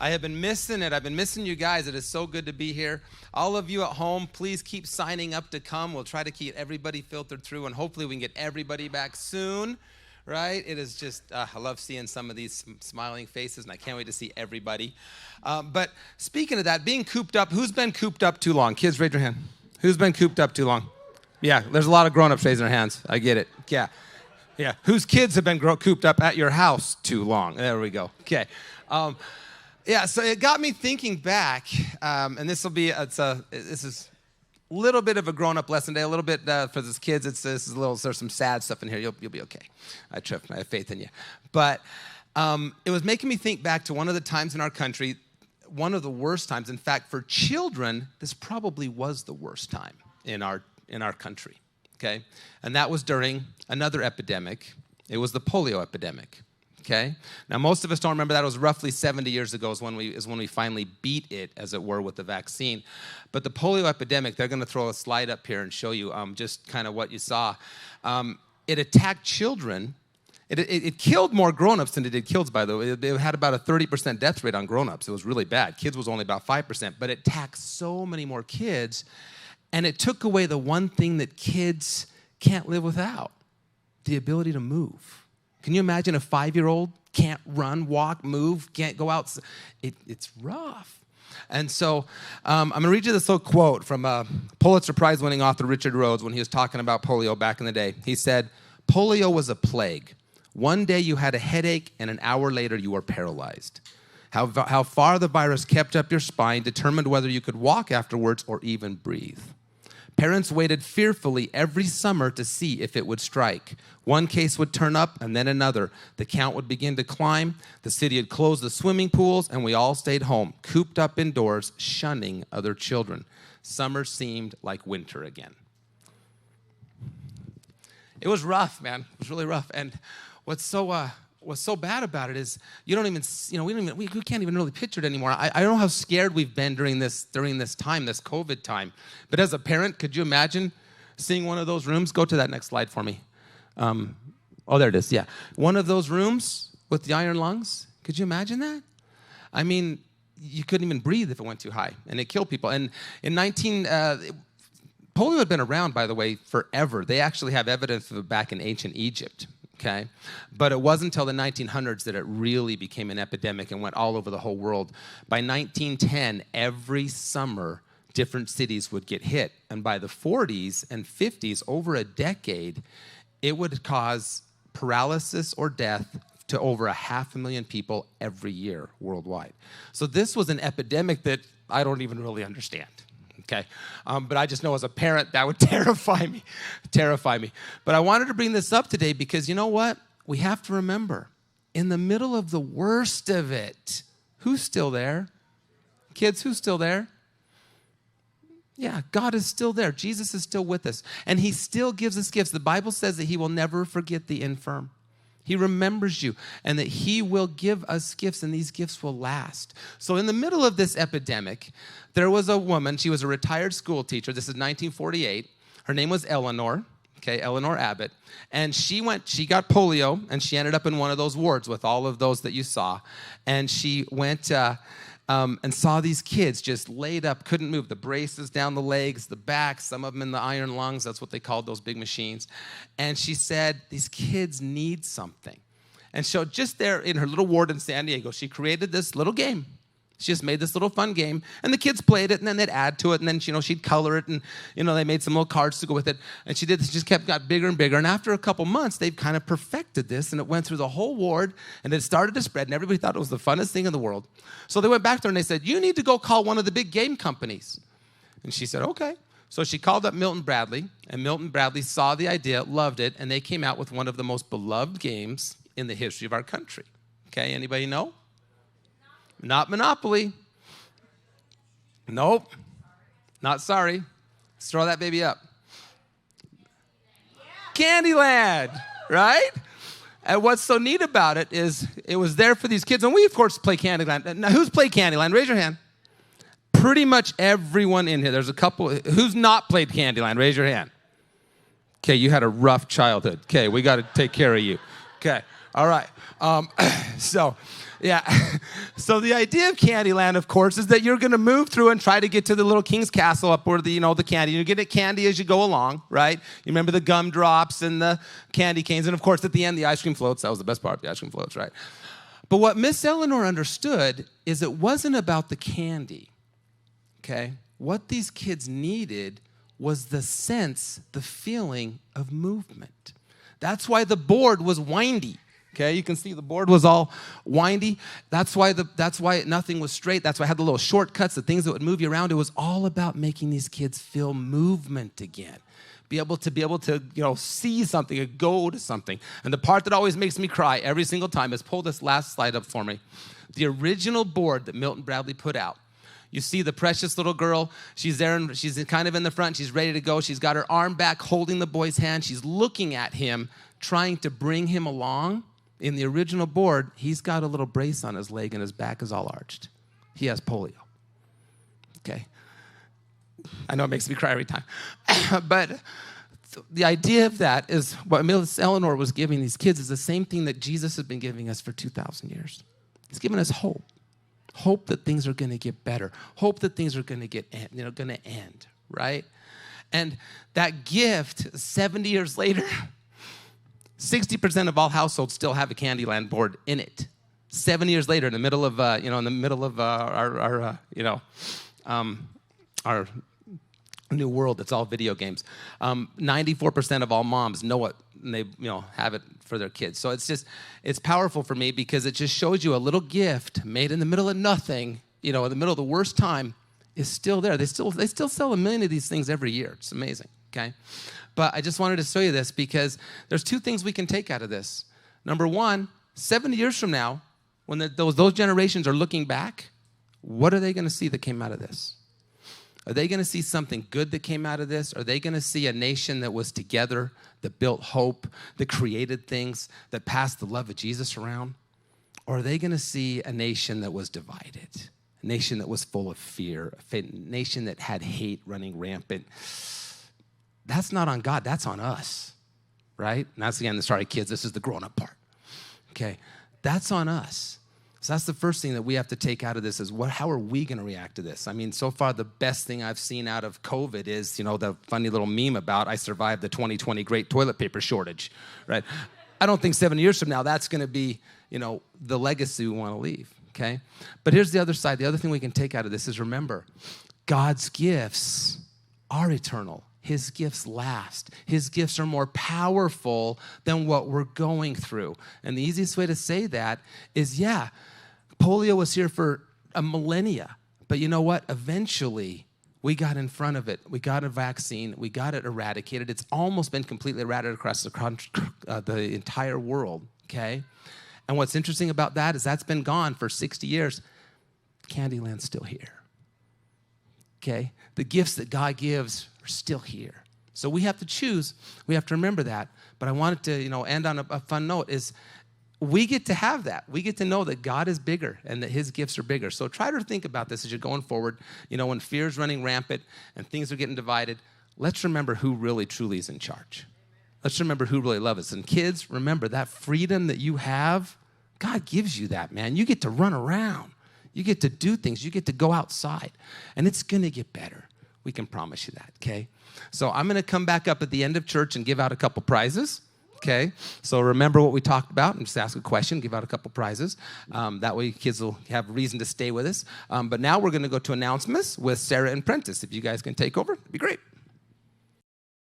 I have been missing it. I've been missing you guys. It is so good to be here. All of you at home, please keep signing up to come. We'll try to keep everybody filtered through, and hopefully we can get everybody back soon, right? It is just, I love seeing some of these smiling faces, and I can't wait to see everybody. But speaking of that, being cooped up, who's been cooped up too long? Kids, raise your hand. Who's been cooped up too long? Yeah, there's a lot of grown-ups raising their hands. I get it. Yeah. Yeah. Whose kids have been cooped up at your house too long? There we go. Okay. Yeah, so it got me thinking back, and this is a little bit of a grown-up lesson today, a little bit for the kids. There's some sad stuff in here. You'll be okay. I have faith in you. But it was making me think back to one of the times in our country, one of the worst times. In fact, for children, this probably was the worst time in our country. Okay, and that was during another epidemic. It was the polio epidemic. Okay, now most of us don't remember that. It was roughly 70 years ago is when we finally beat it, as it were, with the vaccine. But the polio epidemic, they're going to throw a slide up here and show you just kind of what you saw. It attacked children. It killed more grown-ups than it did kids, by the way. It had about a 30% death rate on grown-ups. It was really bad. Kids was only about 5%, but it attacked so many more kids, and it took away the one thing that kids can't live without, the ability to move. Can you imagine a 5-year-old can't run, walk, move, can't go out? It's rough. And so I'm going to read you this little quote from Pulitzer Prize-winning author Richard Rhodes when he was talking about polio back in the day. He said, "Polio was a plague. One day you had a headache, and an hour later you were paralyzed. How far the virus kept up your spine determined whether you could walk afterwards or even breathe. Parents waited fearfully every summer to see if it would strike. One case would turn up and then another. The count would begin to climb. The city had closed the swimming pools, and we all stayed home, cooped up indoors, shunning other children. Summer seemed like winter again." It was rough, man. It was really rough. And what's so bad about it is we can't even really picture it anymore. I don't know how scared we've been during this time, this COVID time. But as a parent, could you imagine seeing one of those rooms? Go to that next slide for me. There it is, yeah. One of those rooms with the iron lungs. Could you imagine that? I mean, you couldn't even breathe if it went too high, and it killed people. And in polio had been around, by the way, forever. They actually have evidence of it back in ancient Egypt. Okay, but it wasn't until the 1900s that it really became an epidemic and went all over the whole world. By 1910, every summer, different cities would get hit. And by the 40s and 50s, over a decade, it would cause paralysis or death to over 500,000 people every year worldwide. So this was an epidemic that I don't even really understand. Okay, but I just know as a parent that would terrify me. But I wanted to bring this up today because you know what? We have to remember, in the middle of the worst of it, who's still there? Kids, who's still there? Yeah, God is still there. Jesus is still with us. And he still gives us gifts. The Bible says that he will never forget the infirm. He remembers you, and that he will give us gifts, and these gifts will last. So in the middle of this epidemic, there was a woman. She was a retired school teacher. This is 1948. Her name was Eleanor, Eleanor Abbott. And she got polio, and she ended up in one of those wards with all of those that you saw. And she went and saw these kids just laid up, couldn't move. The braces down the legs, the back, some of them in the iron lungs. That's what they called those big machines. And she said, these kids need something. And so just there in her little ward in San Diego, she created this little game. She just made this little fun game, and the kids played it, and then they'd add to it, and then she'd color it, and they made some little cards to go with it. And she did this, just got bigger and bigger. And after a couple months, they've kind of perfected this, and it went through the whole ward, and it started to spread, and everybody thought it was the funnest thing in the world. So they went back to her and they said, "You need to go call one of the big game companies." And she said, "Okay." So she called up Milton Bradley, and Milton Bradley saw the idea, loved it, and they came out with one of the most beloved games in the history of our country. Okay, anybody know? Not Monopoly. Nope. Not sorry. Let's throw that baby up. Candyland, right? And what's so neat about it is it was there for these kids. And we, of course, play Candyland. Now, who's played Candyland? Raise your hand. Pretty much everyone in here. There's a couple. Who's not played Candyland? Raise your hand. Okay, you had a rough childhood. Okay, we got to take care of you. Okay, all right. So Yeah. So the idea of Candyland, of course, is that you're going to move through and try to get to the little king's castle up where the candy. You get candy as you go along, right? You remember the gumdrops and the candy canes. And, of course, at the end, the ice cream floats. That was the best part, the ice cream floats, right? But what Miss Eleanor understood is it wasn't about the candy, okay? What these kids needed was the sense, the feeling of movement. That's why the board was windy. Okay, you can see the board was all windy. That's why nothing was straight. That's why I had the little shortcuts, the things that would move you around. It was all about making these kids feel movement again. Be able to see something or go to something. And the part that always makes me cry every single time is, pull this last slide up for me. The original board that Milton Bradley put out. You see the precious little girl. She's there, and she's kind of in the front. She's ready to go. She's got her arm back, holding the boy's hand. She's looking at him, trying to bring him along. In the original board, he's got a little brace on his leg and his back is all arched. He has polio. Okay. I know it makes me cry every time. But the idea of that is what Miss Eleanor was giving these kids is the same thing that Jesus has been giving us for 2,000 years. He's giving us hope. Hope that things are going to get better. Hope that things are going to end, right? And that gift, 70 years later, 60% of all households still have a Candyland board in it. 7 years later, in the middle of our new world, it's all video games. 94% of all moms know it, and they have it for their kids. So it's powerful for me because it just shows you a little gift made in the middle of nothing, in the middle of the worst time, is still there. They still sell 1 million of these things every year. It's amazing. Okay. But I just wanted to show you this because there's two things we can take out of this. Number one, 70 years from now, when those generations are looking back, what are they going to see that came out of this? Are they going to see something good that came out of this? Are they going to see a nation that was together, that built hope, that created things, that passed the love of Jesus around? Or are they going to see a nation that was divided, a nation that was full of fear, a nation that had hate running rampant? That's not on God, that's on us, right? And that's, again, sorry, kids, this is the grown-up part, okay? That's on us. So that's the first thing that we have to take out of this is how are we going to react to this? I mean, so far, the best thing I've seen out of COVID is, the funny little meme about I survived the 2020 great toilet paper shortage, right? I don't think 7 years from now that's going to be, the legacy we want to leave, okay? But here's the other side. The other thing we can take out of this is, remember, God's gifts are eternal. His gifts last. His gifts are more powerful than what we're going through. And the easiest way to say that is, polio was here for a millennia. But you know what? Eventually, we got in front of it. We got a vaccine. We got it eradicated. It's almost been completely eradicated across the entire world, okay? And what's interesting about that is that's been gone for 60 years. Candyland's still here, okay? The gifts that God gives are still here. So we have to choose. We have to remember that. But I wanted to, end on a fun note is we get to have that. We get to know that God is bigger and that his gifts are bigger. So try to think about this as you're going forward. When fear is running rampant and things are getting divided, let's remember who really, truly is in charge. Let's remember who really loves us. And kids, remember that freedom that you have, God gives you that, man. You get to run around. You get to do things. You get to go outside. And it's going to get better. We can promise you that, okay? So I'm going to come back up at the end of church and give out a couple prizes, okay? So remember what we talked about and just ask a question, give out a couple prizes. That way kids will have reason to stay with us. But now we're going to go to announcements with Sarah and Prentice. If you guys can take over, it'd be great.